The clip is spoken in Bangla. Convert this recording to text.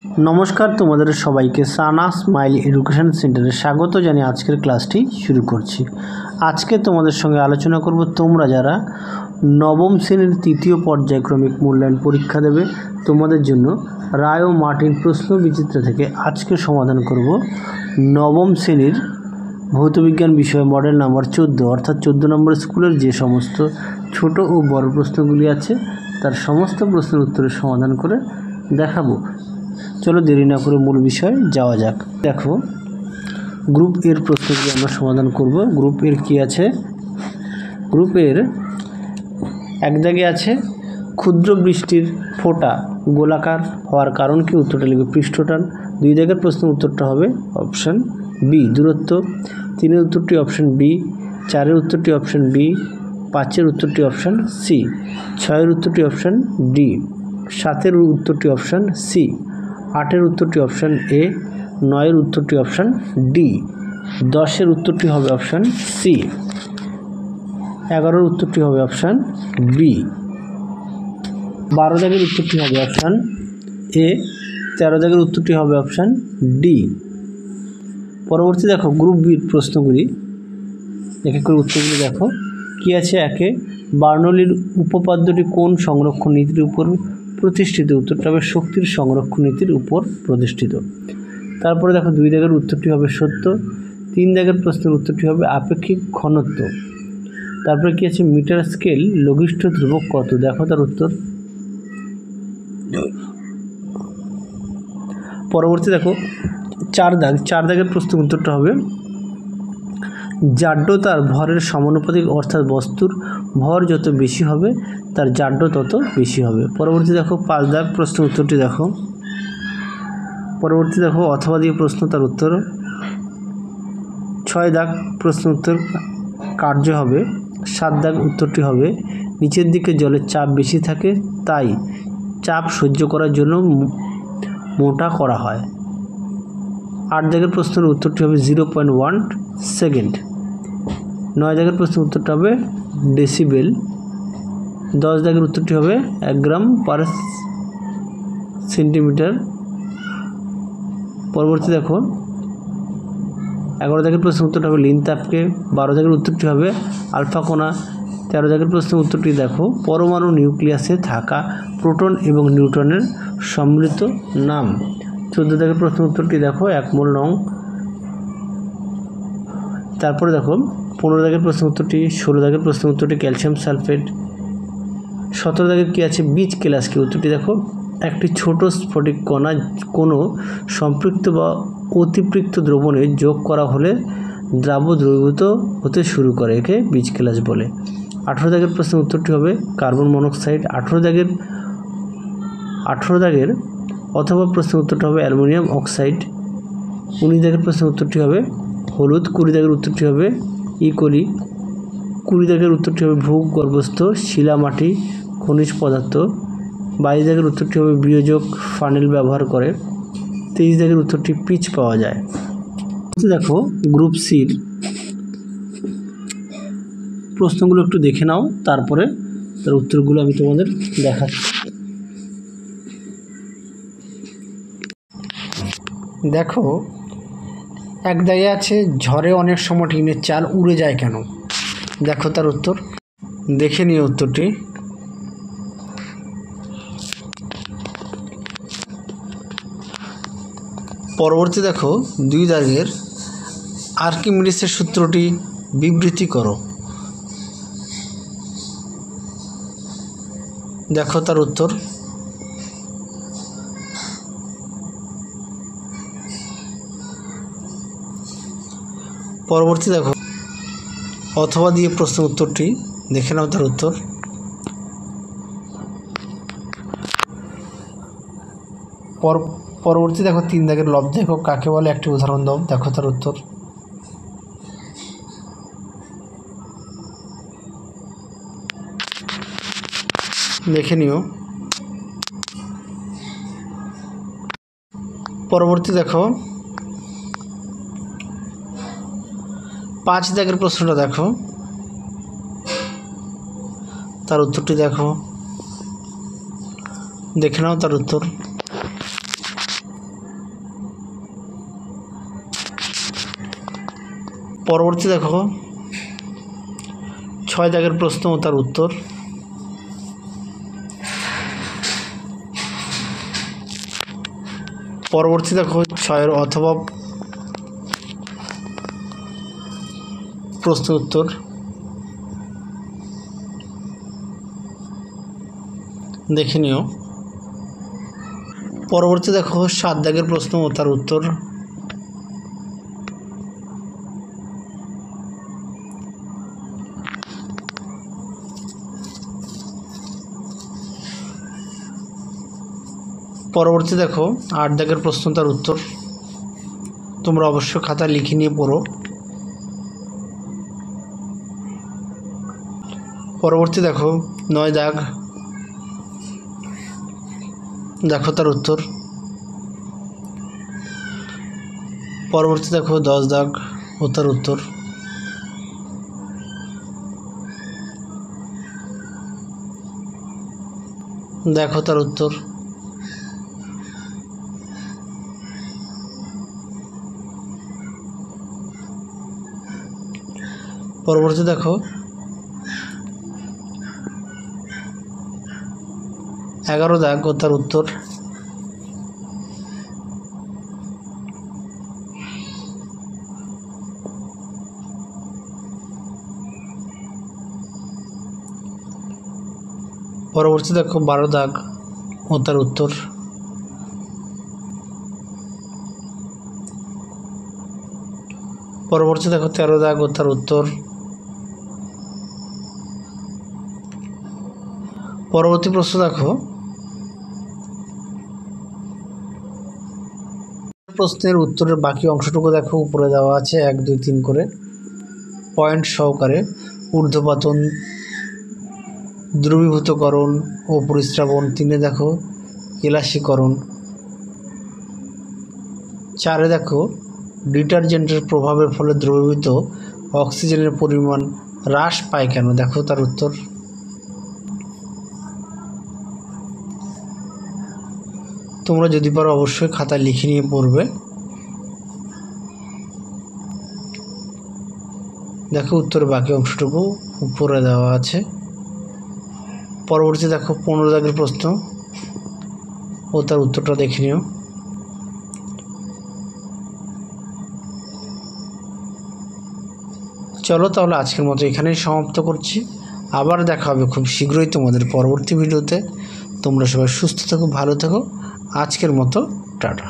নমস্কার, তোমাদের সবাইকে সানা স্মাইল এডুকেশন সেন্টারে স্বাগত জানিয়ে আজকের ক্লাসটি শুরু করছি। আজকে তোমাদের সঙ্গে আলোচনা করব তোমরা যারা নবম শ্রেণীর তৃতীয় পর্যায়ক্রমিক মূল্যায়ন পরীক্ষা দেবে তোমাদের জন্য রায় ও মার্টিন প্রশ্ন বিচিত্র থেকে আজকে সমাধান করব নবম শ্রেণীর ভৌতবিজ্ঞান বিষয় মডেল নাম্বার 14 অর্থাৎ 14 নম্বর স্কুলের যে সমস্ত ছোট ও বড় প্রশ্নগুলি আছে তার সমস্ত প্রশ্নের উত্তরের সমাধান করে দেখাবো। চলো দেরি না করে মূল বিষয়ে যাওয়া যাক। দেখো, গ্রুপ এর প্রশ্নগুলি আমরা সমাধান করব। গ্রুপ এর কি আছে? গ্রুপ এর এক দাগে আছে ক্ষুদ্র বৃষ্টির ফোঁটা গোলাকার হওয়ার কারণ কি? উত্তরটা লিখবে পৃষ্ঠটান। দুই দাগের প্রশ্নের উত্তরটা হবে অপশান বি দূরত্ব। তিনের উত্তরটি অপশান বি, চারের উত্তরটি অপশান বি, পাঁচের উত্তরটি অপশান সি, ছয়ের উত্তরটি অপশান ডি, সাতের উত্তরটি অপশান সি, আটের উত্তরটি অপশান এ, নয়ের উত্তরটি অপশান ডি, 10-এর উত্তরটি হবে অপশান সি, 11-এর উত্তরটি হবে অপশান বি, 12 দাগের উত্তরটি হবে অপশান এ, 13 দাগের উত্তরটি হবে অপশান ডি। পরবর্তী দেখো গ্রুপ বির প্রশ্নগুলি এক এক করে উত্তরগুলি দেখো কি আছে। একে বার্নৌলির উপপাদ্যটি কোন সংরক্ষণ নীতির উপর প্রতিষ্ঠিত? উত্তরটা হবে শক্তির সংরক্ষণ নীতির উপর প্রতিষ্ঠিত। তারপরে দেখো দুই দাগের উত্তরটি হবে সত্য। তিন দাগের প্রশ্নের উত্তরটি হবে আপেক্ষিক ঘনত্ব। তারপরে কি আছে মিটার স্কেল লঘিষ্ঠ ধ্রুবক কত? দেখো তার উত্তর। পরবর্তী দেখো চার দাগের প্রশ্নের উত্তরটা হবে জাড্যতার ভরের সমানুপাতিক, অর্থাৎ বস্তুর ভর যত বেশি হবে তার জাড্য তত বেশি হবে। পরবর্তী দেখো 5 দাগ প্রশ্নের উত্তরটি দেখো। পরবর্তী দেখো অথবা দিয়ে প্রশ্ন, তার উত্তর। 6 দাগ প্রশ্ন উত্তর কার্য হবে। 7 দাগ উত্তরটি হবে নিচের দিকে জলের চাপ বেশি থাকে তাই চাপ সহ্য করার জন্য মোটা করা হয়। 8 দাগের প্রশ্নের উত্তরটি হবে 0.1 সেকেন্ড। 9 দাগের প্রশ্নের উত্তরটা হবে ডেসিবেল। 10 দাগের উত্তরটি হবে 1 গ্রাম পার সেন্টিমিটার। পরবর্তী দেখো 11 দাগের প্রশ্নের উত্তরটা হবে লিন তাপকে। 12 দাগের উত্তরটি হবে আলফা কণা। 13 দাগের প্রশ্নের উত্তরটি দেখো পরমাণু নিউক্লিয়াসে থাকা প্রোটন এবং নিউট্রনের সম্মিলিত নাম। 14 দাগের প্রশ্নের উত্তরটি দেখো 1 মোল নং। তারপরে দেখো 15 দাগের প্রশ্নের উত্তরটি, 16 দাগের প্রশ্নের উত্তরটি ক্যালসিয়াম সালফেট। 17 দাগের কী আছে বীজ কেলাস কি? উত্তরটি দেখো একটি ছোট স্ফটিক কণা কোনো সম্পৃক্ত বা অতিপৃক্ত দ্রবণে যোগ করা হলে দ্রবীভূত হতে শুরু করে, একে বীজ কেলাস বলে। 18 দাগের প্রশ্নের উত্তরটি হবে কার্বন মনোক্সাইড। 18 দাগের অথবা প্রশ্নের উত্তরটা হবে অ্যালুমিনিয়াম অক্সাইড। 19 দাগের প্রশ্নের উত্তরটি হবে হলুদ। 20 দাগের উত্তরটি হবে ইকোলি। 20 দাগের উত্তরটি হবে ভূগর্ভস্থ শিলা মাটি খনিজ পদার্থ। 22 দাগের উত্তরটি হবে বিয়োজক ফানেল ব্যবহার করে। 23 দাগের উত্তরটি পিচ পাওয়া যায়। দেখো গ্রুপ সির প্রশ্নগুলো একটু দেখে নাও, তারপরে তার উত্তরগুলো আমি তোমাদের দেখাচ্ছি। দেখো এক দাগে আছে ঝড়ে অনেক সময় টিনের চাল উড়ে যায় কেন? দেখো তার উত্তর, দেখে নিও উত্তরটি। পরবর্তী দেখো 2 দাগের আর্কিমিডিসের সূত্রটি বিবৃতি করো। দেখো তার উত্তর। পরবর্তী দেখো অথবা দিয়ে প্রশ্নের উত্তরটি দেখে নাও তার উত্তর। পরবর্তী দেখো 3 দাগের লব দেখো কাকে বলে একটি উদাহরণ দাও। দেখো তার উত্তর। দেখে নিও। পরবর্তী দেখো 5 দাগের প্রশ্নটা দেখো, তার উত্তরটি দেখো, দেখে নাও তার উত্তর। পরবর্তী দেখো 6 দাগের প্রশ্ন ও তার উত্তর। পরবর্তী দেখো 6 অথবা প্রশ্ন উত্তর। দেখে নিও। পরবর্তী দেখো 7 দাগের প্রশ্ন ও তার উত্তর। পরবর্তী দেখো 8 দাগের প্রশ্ন তার উত্তর। তোমরা অবশ্যই খাতা লিখে নিয়ে পড়ো। পরবর্তী দেখো 9 দাগ, দেখো তার উত্তর। পরবর্তী দেখো 10 দাগ ও তার উত্তর। দেখো তার উত্তর। পরবর্তী দেখো 11 দাগ ও তার উত্তর। পরবর্তী দেখো 12 দাগ ও তার উত্তর। পরবর্তী দেখো 13 দাগ ও তার উত্তর। পরবর্তী প্রশ্ন দেখো প্রশ্নের উত্তরের বাকি অংশটুকু দেখো উপরে দেওয়া আছে 1 2 3 করে পয়েন্ট সহকারে। ঊর্ধ্বপাতন, দ্রবীভূতকরণ ও পরিস্রাবণ। 3 দেখো কেলাসীকরণ। 4 দেখো ডিটারজেন্টের প্রভাবের ফলে দ্রবীভূত অক্সিজেনের পরিমাণ হ্রাস পায় কেন? দেখো তার উত্তর। তোমরা যদি পারো অবশ্যই খাতা লিখে নিয়ে পড়বে। দেখো উত্তরের বাকি অংশটুকু উপরে দেওয়া আছে। পরবর্তী দেখো 15 দাগের প্রশ্ন ও তার উত্তরটা দেখে নিও। চলো তাহলে আজকের মতো এখানেই সমাপ্ত করছি। আবার দেখা হবে খুব শীঘ্রই তোমাদের পরবর্তী ভিডিওতে। তোমরা সবাই সুস্থ থেকো, ভালো থেকো। আজকের মতো টাটা।